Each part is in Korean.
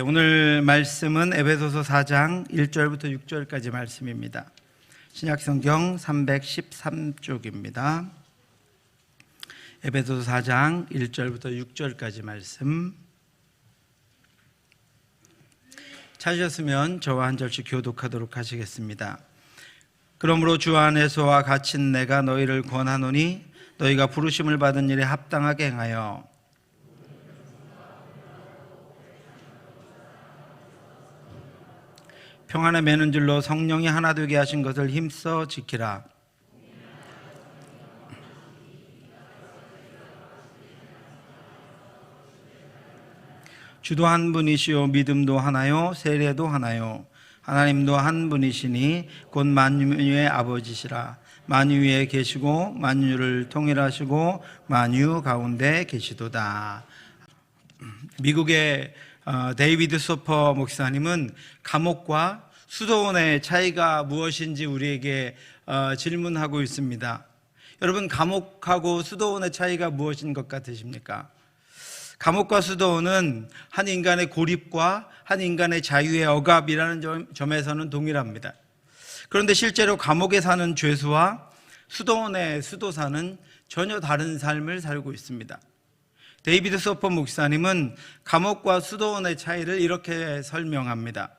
오늘 말씀은 에베소서 4장 1절부터 6절까지 말씀입니다. 신약성경 313쪽입니다. 에베소서 4장 1절부터 6절까지 말씀 찾으셨으면 저와 한 절씩 교독하도록 하시겠습니다. 그러므로 주 안에서와 갇힌 내가 너희를 권하노니 너희가 부르심을 받은 일에 합당하게 행하여 평안에 매는 줄로 성령이 하나 되게 하신 것을 힘써 지키라. 주도 한 분이시요 믿음도 하나요 세례도 하나요 하나님도 한 분이시니 곧 만유의 아버지시라. 만유 위에 계시고 만유를 통일하시고 만유 가운데 계시도다. 미국의 데이비드 소퍼 목사님은 감옥과 수도원의 차이가 무엇인지 우리에게 질문하고 있습니다. 여러분, 감옥하고 수도원의 차이가 무엇인 것 같으십니까? 감옥과 수도원은 한 인간의 고립과 한 인간의 자유의 억압이라는 점에서는 동일합니다. 그런데 실제로 감옥에 사는 죄수와 수도원의 수도사는 전혀 다른 삶을 살고 있습니다. 데이비드 소퍼 목사님은 감옥과 수도원의 차이를 이렇게 설명합니다.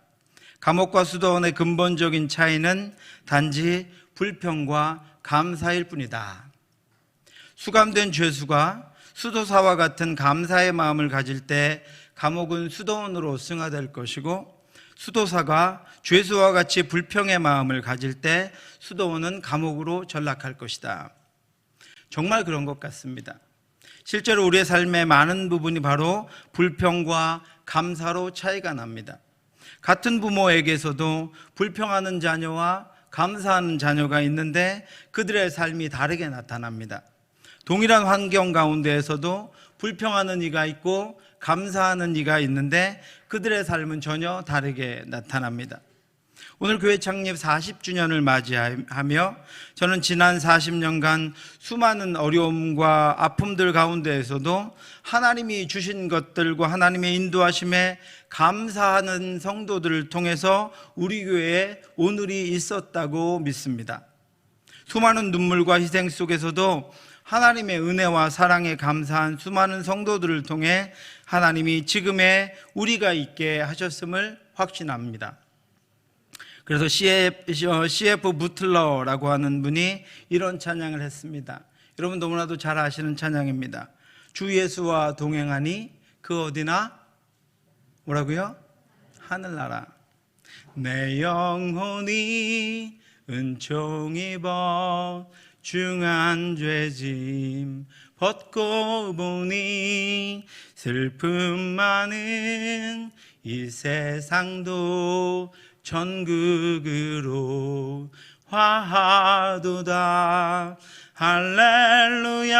감옥과 수도원의 근본적인 차이는 단지 불평과 감사일 뿐이다. 수감된 죄수가 수도사와 같은 감사의 마음을 가질 때 감옥은 수도원으로 승화될 것이고, 수도사가 죄수와 같이 불평의 마음을 가질 때 수도원은 감옥으로 전락할 것이다. 정말 그런 것 같습니다. 실제로 우리의 삶의 많은 부분이 바로 불평과 감사로 차이가 납니다. 같은 부모에게서도 불평하는 자녀와 감사하는 자녀가 있는데 그들의 삶이 다르게 나타납니다. 동일한 환경 가운데에서도 불평하는 이가 있고 감사하는 이가 있는데 그들의 삶은 전혀 다르게 나타납니다. 오늘 교회 창립 40주년을 맞이하며 저는 지난 40년간 수많은 어려움과 아픔들 가운데에서도 하나님이 주신 것들과 하나님의 인도하심에 감사하는 성도들을 통해서 우리 교회에 오늘이 있었다고 믿습니다. 수많은 눈물과 희생 속에서도 하나님의 은혜와 사랑에 감사한 수많은 성도들을 통해 하나님이 지금의 우리가 있게 하셨음을 확신합니다. 그래서 CF 부틀러라고 하는 분이 이런 찬양을 했습니다. 여러분 너무나도 잘 아시는 찬양입니다. 주 예수와 동행하니 그 어디나 뭐라고요? 하늘나라. 내 영혼이 은총 입어 중한 죄짐 벗고 보니 슬픔 많은 이 세상도 천국으로 화하도다. 할렐루야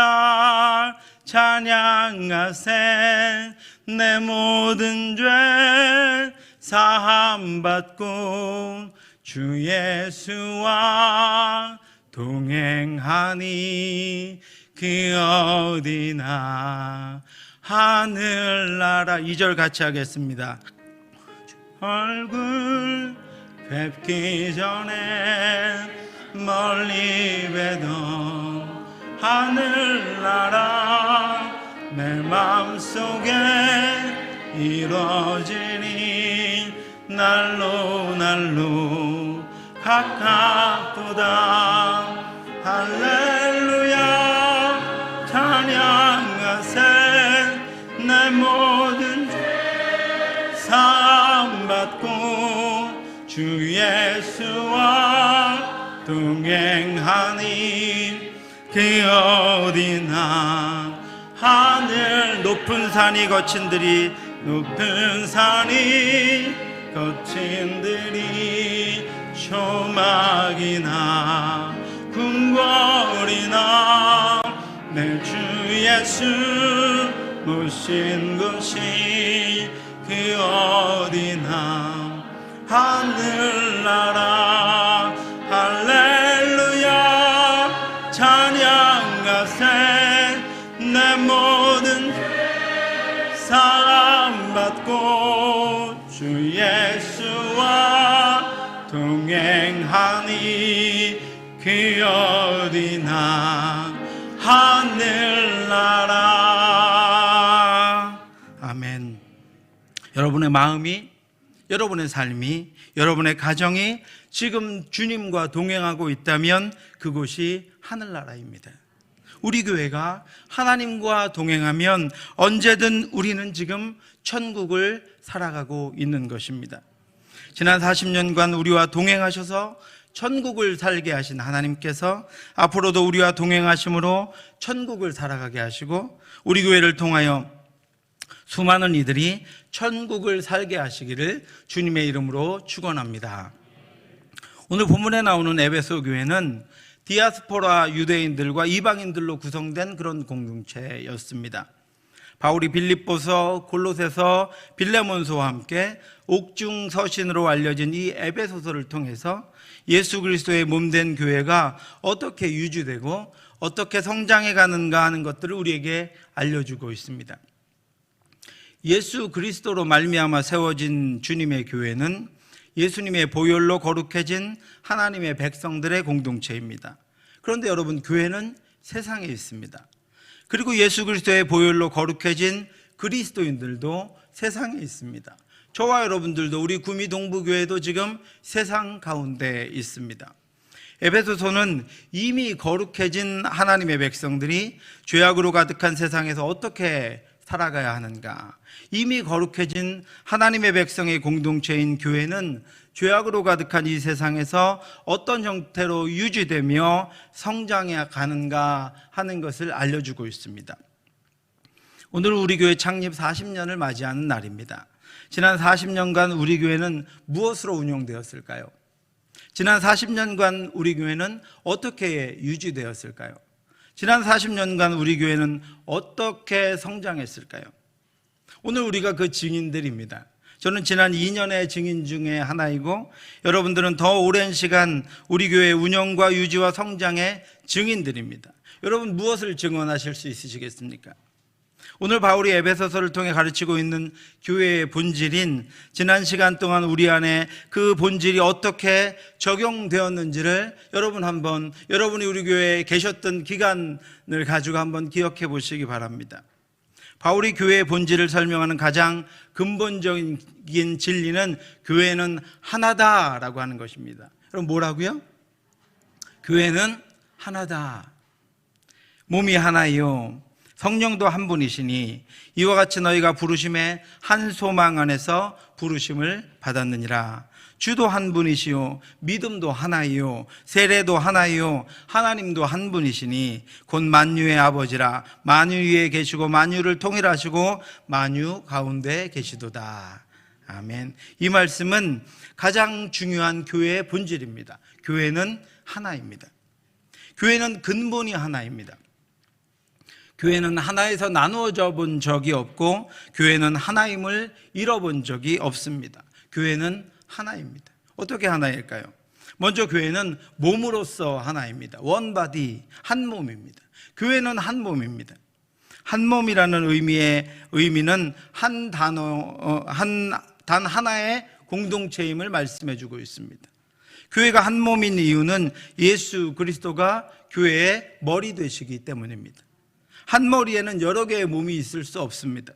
찬양하세. 내 모든 죄 사함받고 주 예수와 동행하니 그 어디나 하늘나라. 2절 같이 하겠습니다. 얼굴 뵙기 전에 멀리 뵈던 하늘나라 내 마음속에 이루어지니 날로 날로 가깝도다. 할렐루야 찬양하세. 내 모든 죄 사함받고 주 예수와 동행하니 그 어디나 하늘. 높은 산이 거친들이 높은 산이 거친들이 초막이나 궁궐이나 내 주 예수 모신 곳이 그 어디나 하늘나라. 할렐루야 찬양하세. 내 모든 사랑받고 받고 주 예수와 동행하니 그 어디나 하늘나라. 아멘. 여러분의 마음이, 여러분의 삶이, 여러분의 가정이 지금 주님과 동행하고 있다면 그곳이 하늘나라입니다. 우리 교회가 하나님과 동행하면 언제든 우리는 지금 천국을 살아가고 있는 것입니다. 지난 40년간 우리와 동행하셔서 천국을 살게 하신 하나님께서 앞으로도 우리와 동행하심으로 천국을 살아가게 하시고 우리 교회를 통하여 수많은 이들이 천국을 살게 하시기를 주님의 이름으로 축원합니다. 오늘 본문에 나오는 에베소 교회는 디아스포라 유대인들과 이방인들로 구성된 그런 공동체였습니다. 바울이 빌립보서, 골로새서, 빌레몬서와 함께 옥중 서신으로 알려진 이 에베소서를 통해서 예수 그리스도의 몸된 교회가 어떻게 유지되고 어떻게 성장해 가는가 하는 것들을 우리에게 알려주고 있습니다. 예수 그리스도로 말미암아 세워진 주님의 교회는 예수님의 보혈로 거룩해진 하나님의 백성들의 공동체입니다. 그런데 여러분, 교회는 세상에 있습니다. 그리고 예수 그리스도의 보혈로 거룩해진 그리스도인들도 세상에 있습니다. 저와 여러분들도, 우리 구미 동부교회도 지금 세상 가운데 있습니다. 에베소서는 이미 거룩해진 하나님의 백성들이 죄악으로 가득한 세상에서 어떻게 살아가야 하는가, 이미 거룩해진 하나님의 백성의 공동체인 교회는 죄악으로 가득한 이 세상에서 어떤 형태로 유지되며 성장해 가는가 하는 것을 알려주고 있습니다. 오늘 우리 교회 창립 40년을 맞이하는 날입니다. 지난 40년간 우리 교회는 무엇으로 운영되었을까요? 지난 40년간 우리 교회는 어떻게 유지되었을까요? 지난 40년간 우리 교회는 어떻게 성장했을까요? 오늘 우리가 그 증인들입니다. 저는 지난 2년의 증인 중에 하나이고, 여러분들은 더 오랜 시간 우리 교회 운영과 유지와 성장의 증인들입니다. 여러분, 무엇을 증언하실 수 있으시겠습니까? 오늘 바울이 에베소서를 통해 가르치고 있는 교회의 본질인, 지난 시간 동안 우리 안에 그 본질이 어떻게 적용되었는지를 여러분이 우리 교회에 계셨던 기간을 가지고 한번 기억해 보시기 바랍니다. 바울이 교회의 본질을 설명하는 가장 근본적인 진리는 교회는 하나다라고 하는 것입니다. 여러분, 뭐라고요? 교회는 하나다. 몸이 하나요, 성령도 한 분이시니 이와 같이 너희가 부르심의 한 소망 안에서 부르심을 받았느니라. 주도 한 분이시요, 믿음도 하나이요, 세례도 하나이요, 하나님도 한 분이시니 곧 만유의 아버지라. 만유 위에 계시고 만유를 통일하시고 만유 가운데 계시도다. 아멘. 이 말씀은 가장 중요한 교회의 본질입니다. 교회는 하나입니다. 교회는 근본이 하나입니다. 교회는 하나에서 나누어져 본 적이 없고, 교회는 하나임을 잃어본 적이 없습니다. 교회는 하나입니다. 어떻게 하나일까요? 먼저 교회는 몸으로서 하나입니다. 원바디, 한 몸입니다. 교회는 한 몸입니다. 한 몸이라는 의미는 한 단어, 단 하나의 공동체임을 말씀해 주고 있습니다. 교회가 한 몸인 이유는 예수 그리스도가 교회의 머리 되시기 때문입니다. 한 머리에는 여러 개의 몸이 있을 수 없습니다.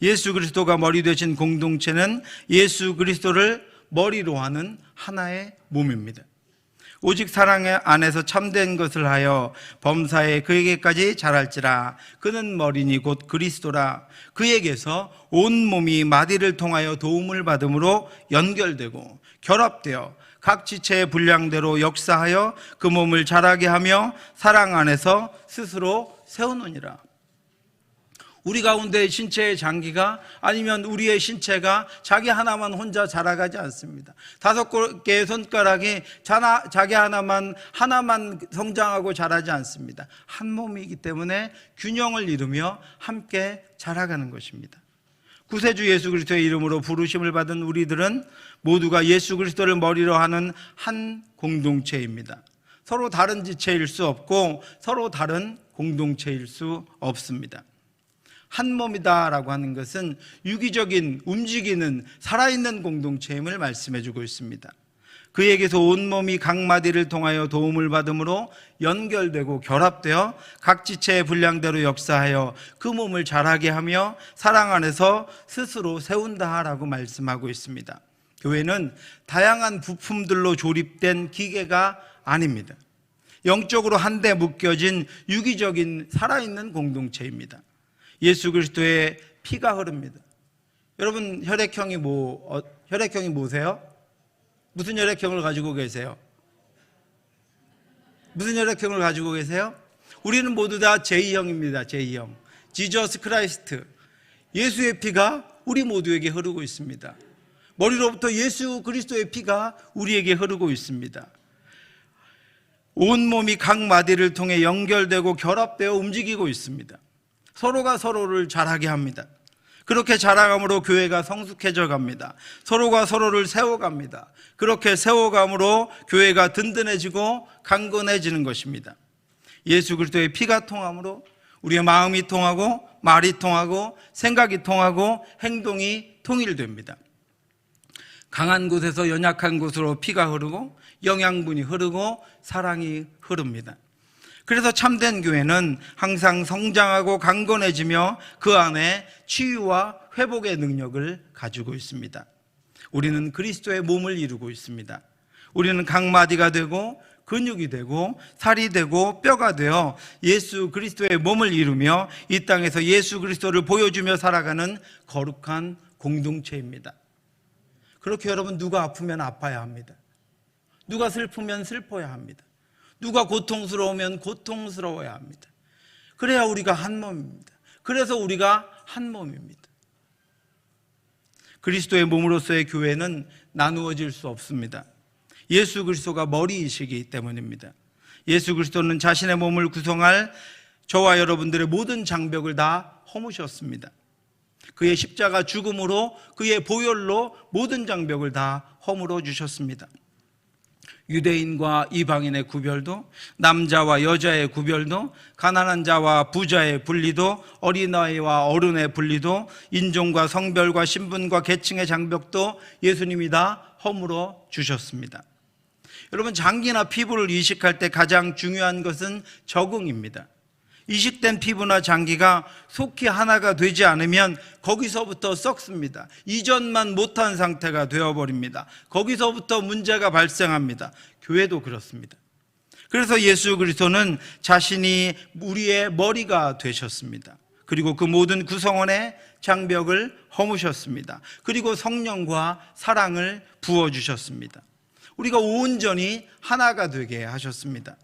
예수 그리스도가 머리 되신 공동체는 예수 그리스도를 머리로 하는 하나의 몸입니다. 오직 사랑 안에서 참된 것을 하여 범사에 그에게까지 자랄지라. 그는 머리니 곧 그리스도라. 그에게서 온 몸이 마디를 통하여 도움을 받음으로 연결되고 결합되어 각 지체의 분량대로 역사하여 그 몸을 자라게 하며 사랑 안에서 스스로 세우느니라. 우리 가운데 신체의 장기가, 아니면 우리의 신체가 자기 하나만 혼자 자라가지 않습니다. 5개의 손가락이 자기 하나만 성장하고 자라지 않습니다. 한 몸이기 때문에 균형을 이루며 함께 자라가는 것입니다. 구세주 예수 그리스도의 이름으로 부르심을 받은 우리들은 모두가 예수 그리스도를 머리로 하는 한 공동체입니다. 서로 다른 지체일 수 없고 서로 다른 공동체일 수 없습니다. 한 몸이다라고 하는 것은 유기적인 움직이는 살아있는 공동체임을 말씀해주고 있습니다. 그에게서 온몸이 각 마디를 통하여 도움을 받음으로 연결되고 결합되어 각 지체의 분량대로 역사하여 그 몸을 자라게 하며 사랑 안에서 스스로 세운다라고 말씀하고 있습니다. 교회는 다양한 부품들로 조립된 기계가 아닙니다. 영적으로 한데 묶여진 유기적인 살아있는 공동체입니다. 예수 그리스도의 피가 흐릅니다. 여러분 혈액형이 뭐세요? 무슨 혈액형을 가지고 계세요? 무슨 혈액형을 가지고 계세요? 우리는 모두 다 J형입니다. J형. 지저스 크라이스트. 예수의 피가 우리 모두에게 흐르고 있습니다. 머리로부터 예수 그리스도의 피가 우리에게 흐르고 있습니다. 온몸이 각 마디를 통해 연결되고 결합되어 움직이고 있습니다. 서로가 서로를 자라게 합니다. 그렇게 자라감으로 교회가 성숙해져 갑니다. 서로가 서로를 세워갑니다. 그렇게 세워감으로 교회가 든든해지고 강건해지는 것입니다. 예수 그리스도의 피가 통함으로 우리의 마음이 통하고 말이 통하고 생각이 통하고 행동이 통일됩니다. 강한 곳에서 연약한 곳으로 피가 흐르고 영양분이 흐르고 사랑이 흐릅니다. 그래서 참된 교회는 항상 성장하고 강건해지며 그 안에 치유와 회복의 능력을 가지고 있습니다. 우리는 그리스도의 몸을 이루고 있습니다. 우리는 각 마디가 되고 근육이 되고 살이 되고 뼈가 되어 예수 그리스도의 몸을 이루며 이 땅에서 예수 그리스도를 보여주며 살아가는 거룩한 공동체입니다. 그렇게 여러분, 누가 아프면 아파야 합니다. 누가 슬프면 슬퍼야 합니다. 누가 고통스러우면 고통스러워야 합니다. 그래야 우리가 한 몸입니다. 그래서 우리가 한 몸입니다. 그리스도의 몸으로서의 교회는 나누어질 수 없습니다. 예수 그리스도가 머리이시기 때문입니다. 예수 그리스도는 자신의 몸을 구성할 저와 여러분들의 모든 장벽을 다 허무셨습니다. 그의 십자가 죽음으로, 그의 보혈로 모든 장벽을 다 허물어 주셨습니다. 유대인과 이방인의 구별도, 남자와 여자의 구별도, 가난한 자와 부자의 분리도, 어린아이와 어른의 분리도, 인종과 성별과 신분과 계층의 장벽도 예수님이 다 허물어 주셨습니다. 여러분, 장기나 피부를 이식할 때 가장 중요한 것은 적응입니다. 이식된 피부나 장기가 속히 하나가 되지 않으면 거기서부터 썩습니다. 이전만 못한 상태가 되어버립니다. 거기서부터 문제가 발생합니다. 교회도 그렇습니다. 그래서 예수 그리스도는 자신이 우리의 머리가 되셨습니다. 그리고 그 모든 구성원의 장벽을 허무셨습니다. 그리고 성령과 사랑을 부어주셨습니다. 우리가 온전히 하나가 되게 하셨습니다.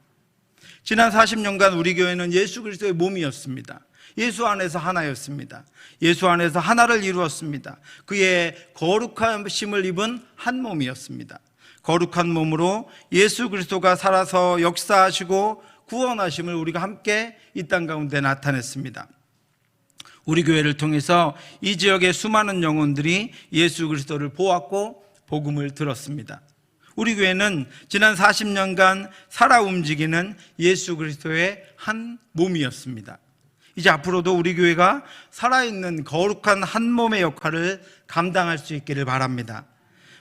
지난 40년간 우리 교회는 예수 그리스도의 몸이었습니다. 예수 안에서 하나였습니다. 예수 안에서 하나를 이루었습니다. 그의 거룩하심을 입은 한 몸이었습니다. 거룩한 몸으로 예수 그리스도가 살아서 역사하시고 구원하심을 우리가 함께 이 땅 가운데 나타냈습니다. 우리 교회를 통해서 이 지역의 수많은 영혼들이 예수 그리스도를 보았고 복음을 들었습니다. 우리 교회는 지난 40년간 살아 움직이는 예수 그리스도의 한 몸이었습니다. 이제 앞으로도 우리 교회가 살아있는 거룩한 한 몸의 역할을 감당할 수 있기를 바랍니다.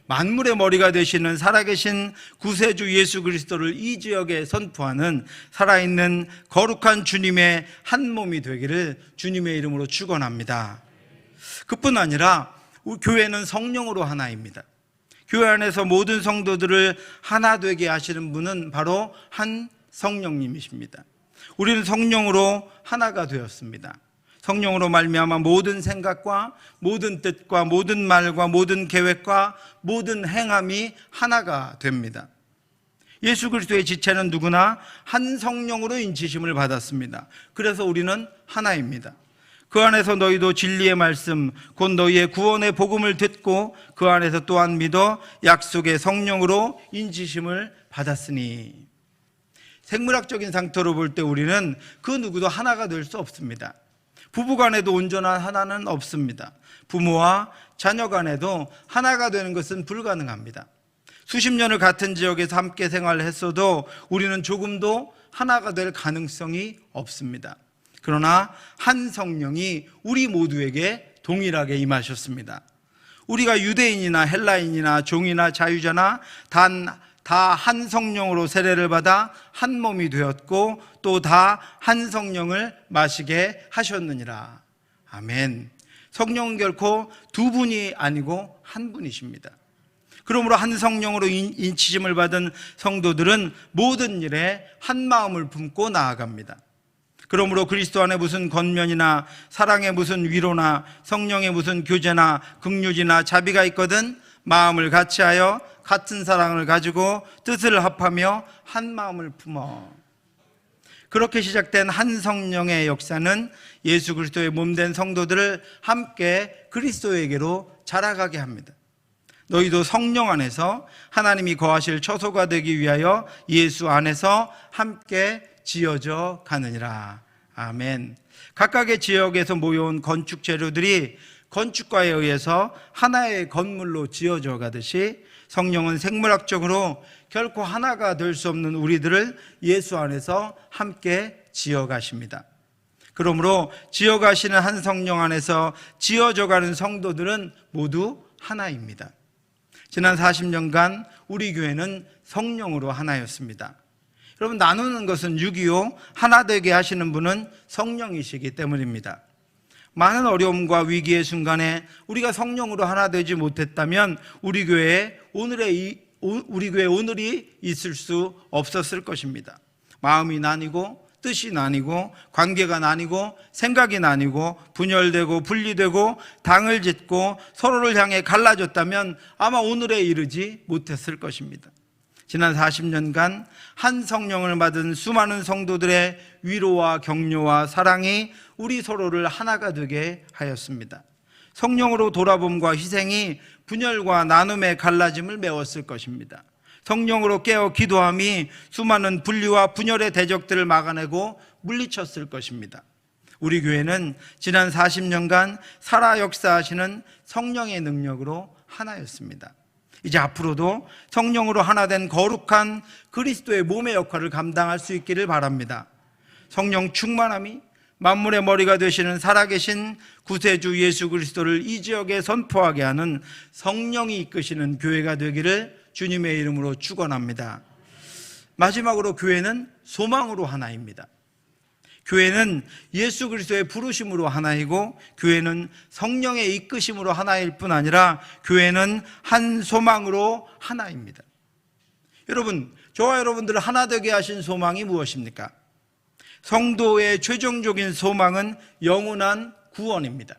만물의 머리가 되시는 살아계신 구세주 예수 그리스도를 이 지역에 선포하는 살아있는 거룩한 주님의 한 몸이 되기를 주님의 이름으로 축원합니다. 그뿐 아니라 우리 교회는 성령으로 하나입니다. 교회 안에서 모든 성도들을 하나 되게 하시는 분은 바로 한 성령님이십니다. 우리는 성령으로 하나가 되었습니다. 성령으로 말미암아 모든 생각과 모든 뜻과 모든 말과 모든 계획과 모든 행함이 하나가 됩니다. 예수 그리스도의 지체는 누구나 한 성령으로 인치심을 받았습니다. 그래서 우리는 하나입니다. 그 안에서 너희도 진리의 말씀 곧 너희의 구원의 복음을 듣고 그 안에서 또한 믿어 약속의 성령으로 인치심을 받았으니. 생물학적인 상태로 볼 때 우리는 그 누구도 하나가 될 수 없습니다. 부부 간에도 온전한 하나는 없습니다. 부모와 자녀 간에도 하나가 되는 것은 불가능합니다. 수십 년을 같은 지역에서 함께 생활을 했어도 우리는 조금도 하나가 될 가능성이 없습니다. 그러나 한 성령이 우리 모두에게 동일하게 임하셨습니다. 우리가 유대인이나 헬라인이나 종이나 자유자나 다 한 성령으로 세례를 받아 한 몸이 되었고 또 다 한 성령을 마시게 하셨느니라. 아멘. 성령은 결코 두 분이 아니고 한 분이십니다. 그러므로 한 성령으로 인치심을 받은 성도들은 모든 일에 한 마음을 품고 나아갑니다. 그러므로 그리스도 안에 무슨 권면이나 사랑에 무슨 위로나 성령에 무슨 교제나 긍휼이나 자비가 있거든 마음을 같이하여 같은 사랑을 가지고 뜻을 합하며 한 마음을 품어. 그렇게 시작된 한 성령의 역사는 예수 그리스도의 몸된 성도들을 함께 그리스도에게로 자라가게 합니다. 너희도 성령 안에서 하나님이 거하실 처소가 되기 위하여 예수 안에서 함께 지어져 가느니라. 아멘. 각각의 지역에서 모여온 건축 재료들이 건축가에 의해서 하나의 건물로 지어져 가듯이 성령은 생물학적으로 결코 하나가 될 수 없는 우리들을 예수 안에서 함께 지어 가십니다. 그러므로 지어 가시는 한 성령 안에서 지어져 가는 성도들은 모두 하나입니다. 지난 40년간 우리 교회는 성령으로 하나였습니다. 여러분, 나누는 것은 6.25 하나 되게 하시는 분은 성령이시기 때문입니다. 많은 어려움과 위기의 순간에 우리가 성령으로 하나 되지 못했다면 우리 교회에 오늘이 있을 수 없었을 것입니다. 마음이 나뉘고 뜻이 나뉘고 관계가 나뉘고 생각이 나뉘고 분열되고 분리되고 당을 짓고 서로를 향해 갈라졌다면 아마 오늘에 이르지 못했을 것입니다. 지난 40년간 한 성령을 받은 수많은 성도들의 위로와 격려와 사랑이 우리 서로를 하나가 되게 하였습니다. 성령으로 돌아봄과 희생이 분열과 나눔의 갈라짐을 메웠을 것입니다. 성령으로 깨어 기도함이 수많은 분리와 분열의 대적들을 막아내고 물리쳤을 것입니다. 우리 교회는 지난 40년간 살아 역사하시는 성령의 능력으로 하나였습니다. 이제 앞으로도 성령으로 하나 된 거룩한 그리스도의 몸의 역할을 감당할 수 있기를 바랍니다. 성령 충만함이 만물의 머리가 되시는 살아계신 구세주 예수 그리스도를 이 지역에 선포하게 하는 성령이 이끄시는 교회가 되기를 주님의 이름으로 축원합니다. 마지막으로 교회는 소망으로 하나입니다. 교회는 예수 그리스도의 부르심으로 하나이고 교회는 성령의 이끄심으로 하나일 뿐 아니라 교회는 한 소망으로 하나입니다. 여러분, 저와 여러분들을 하나 되게 하신 소망이 무엇입니까? 성도의 최종적인 소망은 영원한 구원입니다.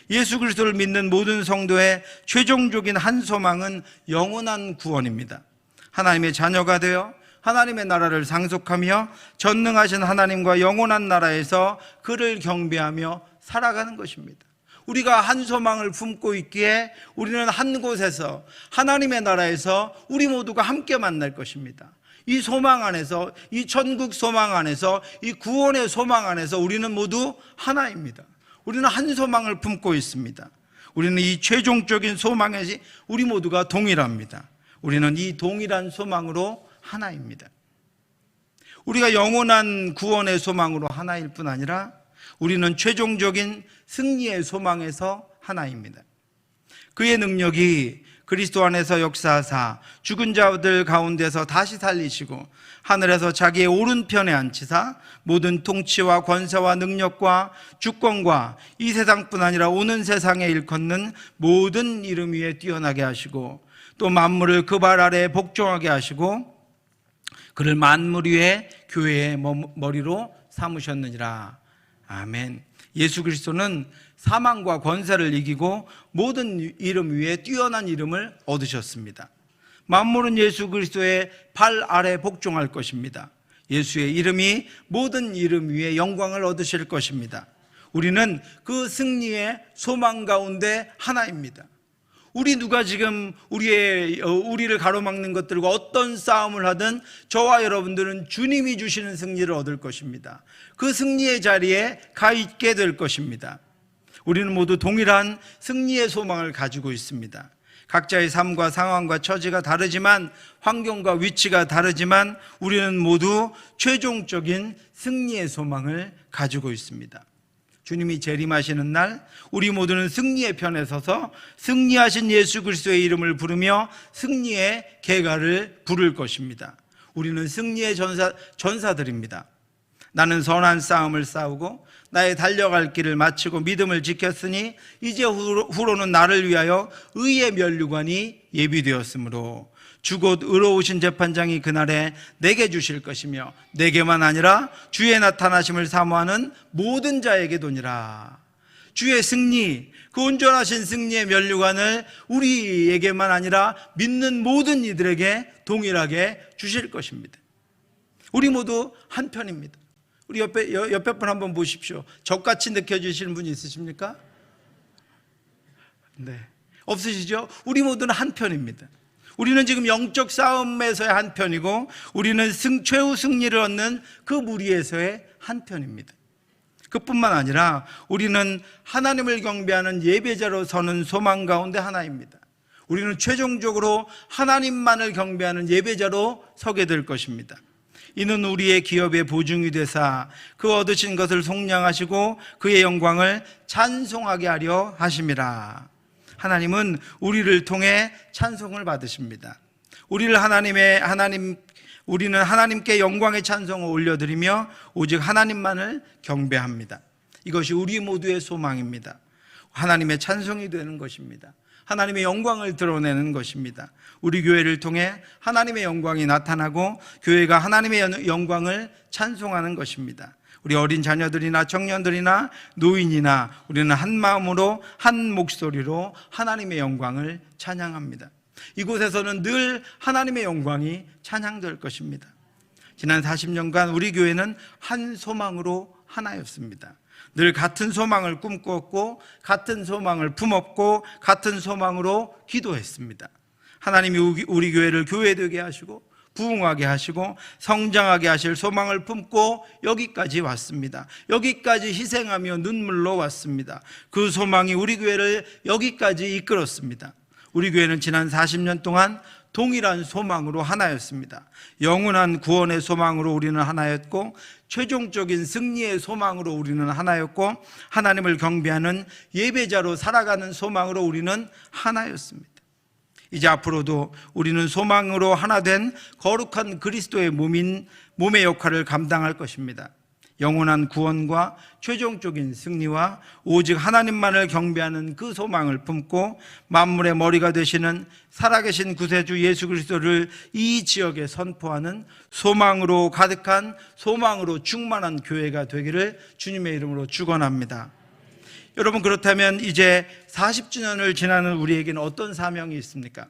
예수 그리스도를 믿는 모든 성도의 최종적인 한 소망은 영원한 구원입니다. 하나님의 자녀가 되어 하나님의 나라를 상속하며 전능하신 하나님과 영원한 나라에서 그를 경배하며 살아가는 것입니다. 우리가 한 소망을 품고 있기에 우리는 한 곳에서 하나님의 나라에서 우리 모두가 함께 만날 것입니다. 이 소망 안에서, 이 천국 소망 안에서, 이 구원의 소망 안에서 우리는 모두 하나입니다. 우리는 한 소망을 품고 있습니다. 우리는 이 최종적인 소망에 우리 모두가 동일합니다. 우리는 이 동일한 소망으로 하나입니다. 우리가 영원한 구원의 소망으로 하나일 뿐 아니라 우리는 최종적인 승리의 소망에서 하나입니다. 그의 능력이 그리스도 안에서 역사하사 죽은 자들 가운데서 다시 살리시고 하늘에서 자기의 오른편에 앉히사 모든 통치와 권세와 능력과 주권과 이 세상뿐 아니라 오는 세상에 일컫는 모든 이름 위에 뛰어나게 하시고 또 만물을 그 발 아래에 복종하게 하시고 그를 만물 위에 교회의 머리로 삼으셨느니라. 아멘. 예수 그리스도는 사망과 권세를 이기고 모든 이름 위에 뛰어난 이름을 얻으셨습니다. 만물은 예수 그리스도의 발 아래 복종할 것입니다. 예수의 이름이 모든 이름 위에 영광을 얻으실 것입니다. 우리는 그 승리의 소망 가운데 하나입니다. 우리 누가 지금 우리를 가로막는 것들과 어떤 싸움을 하든 저와 여러분들은 주님이 주시는 승리를 얻을 것입니다. 그 승리의 자리에 가 있게 될 것입니다. 우리는 모두 동일한 승리의 소망을 가지고 있습니다. 각자의 삶과 상황과 처지가 다르지만, 환경과 위치가 다르지만 우리는 모두 최종적인 승리의 소망을 가지고 있습니다. 주님이 재림하시는 날 우리 모두는 승리의 편에 서서 승리하신 예수 그리스도의 이름을 부르며 승리의 계가를 부를 것입니다. 우리는 승리의 전사들입니다. 나는 선한 싸움을 싸우고 나의 달려갈 길을 마치고 믿음을 지켰으니 이제 후로는 나를 위하여 의의 면류관이 예비되었으므로 주 곧 의로우신 재판장이 그날에 내게 주실 것이며 내게만 아니라 주의 나타나심을 사모하는 모든 자에게 도니라. 주의 승리, 그 온전하신 승리의 면류관을 우리에게만 아니라 믿는 모든 이들에게 동일하게 주실 것입니다. 우리 모두 한편입니다. 우리 옆에 분 한번 보십시오. 적같이 느껴지시는 분이 있으십니까? 네, 없으시죠? 우리 모두는 한편입니다. 우리는 지금 영적 싸움에서의 한편이고 우리는 최후 승리를 얻는 그 무리에서의 한편입니다. 그뿐만 아니라 우리는 하나님을 경배하는 예배자로 서는 소망 가운데 하나입니다. 우리는 최종적으로 하나님만을 경배하는 예배자로 서게 될 것입니다. 이는 우리의 기업의 보증이 되사 그 얻으신 것을 속량하시고 그의 영광을 찬송하게 하려 하심이라. 하나님은 우리를 통해 찬송을 받으십니다. 우리는 하나님께 영광의 찬송을 올려드리며 오직 하나님만을 경배합니다. 이것이 우리 모두의 소망입니다. 하나님의 찬송이 되는 것입니다. 하나님의 영광을 드러내는 것입니다. 우리 교회를 통해 하나님의 영광이 나타나고 교회가 하나님의 영광을 찬송하는 것입니다. 우리 어린 자녀들이나 청년들이나 노인이나 우리는 한 마음으로 한 목소리로 하나님의 영광을 찬양합니다. 이곳에서는 늘 하나님의 영광이 찬양될 것입니다. 지난 40년간 우리 교회는 한 소망으로 하나였습니다. 늘 같은 소망을 꿈꾸었고 같은 소망을 품었고 같은 소망으로 기도했습니다. 하나님이 우리 교회를 교회되게 하시고 부흥하게 하시고 성장하게 하실 소망을 품고 여기까지 왔습니다. 여기까지 희생하며 눈물로 왔습니다. 그 소망이 우리 교회를 여기까지 이끌었습니다. 우리 교회는 지난 40년 동안 동일한 소망으로 하나였습니다. 영원한 구원의 소망으로 우리는 하나였고 최종적인 승리의 소망으로 우리는 하나였고 하나님을 경배하는 예배자로 살아가는 소망으로 우리는 하나였습니다. 이제 앞으로도 우리는 소망으로 하나 된 거룩한 그리스도의 몸의 역할을 감당할 것입니다. 영원한 구원과 최종적인 승리와 오직 하나님만을 경배하는 그 소망을 품고 만물의 머리가 되시는 살아계신 구세주 예수 그리스도를 이 지역에 선포하는 소망으로 가득한 소망으로 충만한 교회가 되기를 주님의 이름으로 축원합니다. 여러분, 그렇다면 이제 40주년을 지나는 우리에게는 어떤 사명이 있습니까?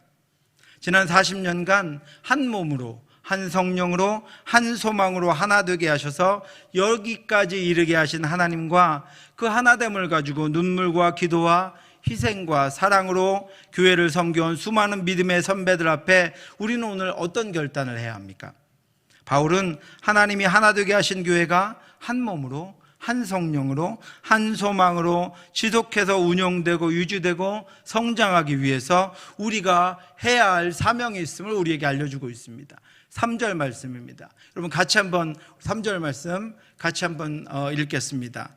지난 40년간 한 몸으로 한 성령으로 한 소망으로 하나 되게 하셔서 여기까지 이르게 하신 하나님과 그 하나됨을 가지고 눈물과 기도와 희생과 사랑으로 교회를 섬겨온 수많은 믿음의 선배들 앞에 우리는 오늘 어떤 결단을 해야 합니까? 바울은 하나님이 하나 되게 하신 교회가 한 몸으로 한 성령으로 한 소망으로 지속해서 운영되고 유지되고 성장하기 위해서 우리가 해야 할 사명이 있음을 우리에게 알려주고 있습니다. 3절 말씀입니다. 여러분 같이 한번 3절 말씀 같이 한번 읽겠습니다.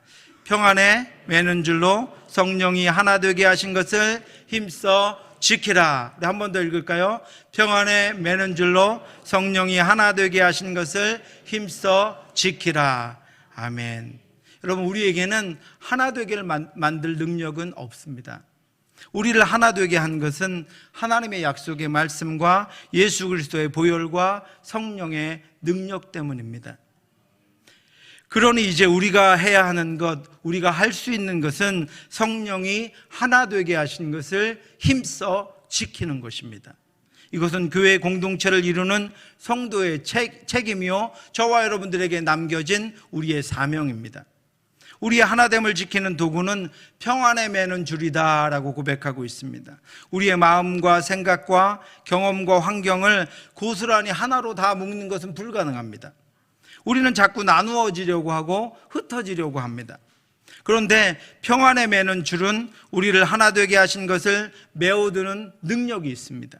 평안에 매는 줄로 성령이 하나 되게 하신 것을 힘써 지키라. 한 번 더 읽을까요? 평안에 매는 줄로 성령이 하나 되게 하신 것을 힘써 지키라. 아멘. 여러분, 우리에게는 하나 되기를 만들 능력은 없습니다. 우리를 하나 되게 한 것은 하나님의 약속의 말씀과 예수 그리스도의 보혈과 성령의 능력 때문입니다. 그러니 이제 우리가 해야 하는 것, 우리가 할 수 있는 것은 성령이 하나 되게 하신 것을 힘써 지키는 것입니다. 이것은 교회 공동체를 이루는 성도의 책임이요, 저와 여러분들에게 남겨진 우리의 사명입니다. 우리의 하나됨을 지키는 도구는 평안에 매는 줄이다 라고 고백하고 있습니다. 우리의 마음과 생각과 경험과 환경을 고스란히 하나로 다 묶는 것은 불가능합니다. 우리는 자꾸 나누어지려고 하고 흩어지려고 합니다. 그런데 평안에 매는 줄은 우리를 하나 되게 하신 것을 메워두는 능력이 있습니다.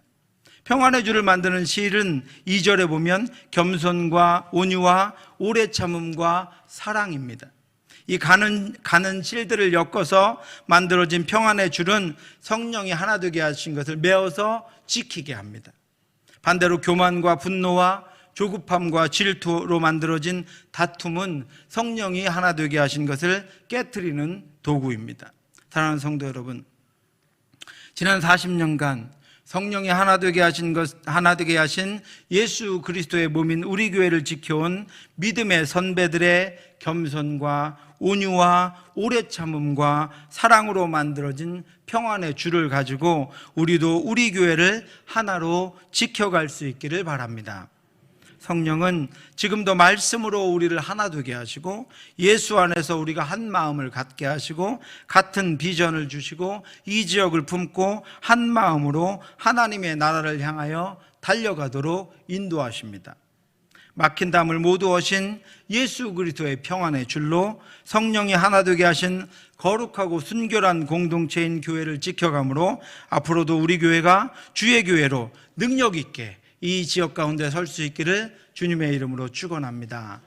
평안의 줄을 만드는 실은 2절에 보면 겸손과 온유와 오래 참음과 사랑입니다. 이 가는 실들을 엮어서 만들어진 평안의 줄은 성령이 하나 되게 하신 것을 메어서 지키게 합니다. 반대로 교만과 분노와 조급함과 질투로 만들어진 다툼은 성령이 하나 되게 하신 것을 깨트리는 도구입니다. 사랑하는 성도 여러분, 지난 40년간 성령이 하나 되게 하신 예수 그리스도의 몸인 우리 교회를 지켜온 믿음의 선배들의 겸손과 온유와 오래 참음과 사랑으로 만들어진 평안의 줄을 가지고 우리도 우리 교회를 하나로 지켜갈 수 있기를 바랍니다. 성령은 지금도 말씀으로 우리를 하나 되게 하시고 예수 안에서 우리가 한 마음을 갖게 하시고 같은 비전을 주시고 이 지역을 품고 한 마음으로 하나님의 나라를 향하여 달려가도록 인도하십니다. 막힌 담을 모두 어신 예수 그리스도의 평안의 줄로 성령이 하나 되게 하신 거룩하고 순결한 공동체인 교회를 지켜가므로 앞으로도 우리 교회가 주의 교회로 능력 있게 이 지역 가운데 설 수 있기를 주님의 이름으로 축원합니다.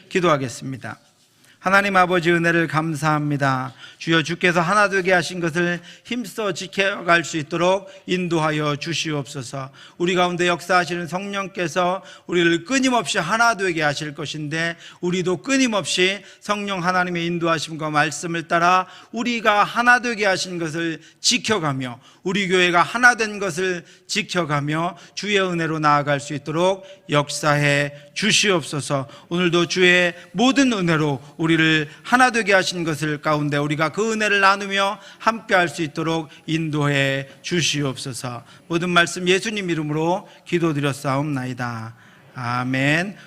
기도하겠습니다. 하나님 아버지, 은혜를 감사합니다. 주여, 주께서 하나 되게 하신 것을 힘써 지켜갈 수 있도록 인도하여 주시옵소서. 우리 가운데 역사하시는 성령께서 우리를 끊임없이 하나 되게 하실 것인데 우리도 끊임없이 성령 하나님의 인도하심과 말씀을 따라 우리가 하나 되게 하신 것을 지켜가며 우리 교회가 하나 된 것을 지켜가며 주의 은혜로 나아갈 수 있도록 역사해 주시옵소서. 오늘도 주의 모든 은혜로 우리를 하나 되게 하신 것을 가운데 우리가 그 은혜를 나누며 함께 할 수 있도록 인도해 주시옵소서. 모든 말씀 예수님 이름으로 기도드렸사옵나이다. 아멘.